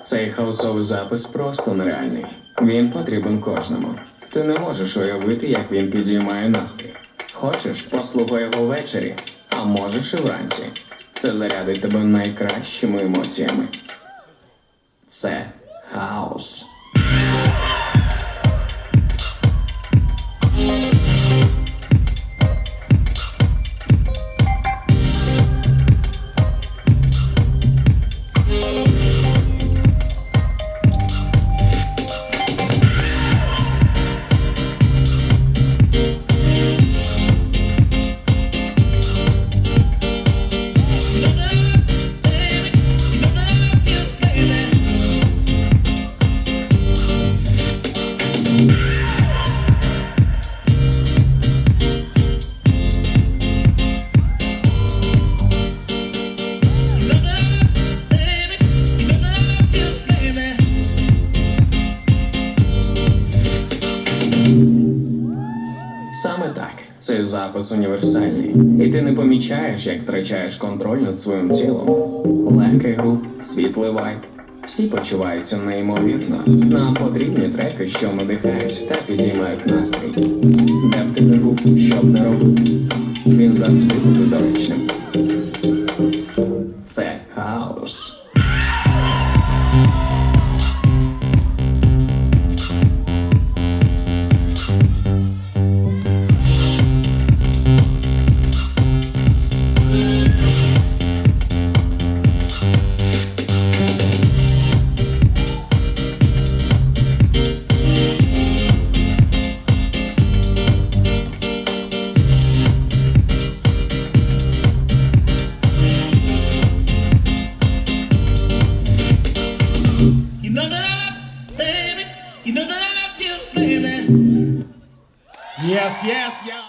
Цей хаусовий запис просто нереальний. Він потрібен кожному. Ти не можеш уявити, як він підіймає настрій. Хочеш, послухай його ввечері, а можеш і вранці. Це зарядить тебе найкращими емоціями. Це хаос. Саме так, цей запис універсальний, і ти не помічаєш, як втрачаєш контроль над своїм тілом. Легкий грув, світлий вайб. Всі почуваються неймовірно на потрібні треки, що надихають та підіймають настрій. Де б ти не був, що б не робив, він завжди буде доречним. Це хаос. You know that I love, baby. You know that I love you, baby. Yes, yes, yeah.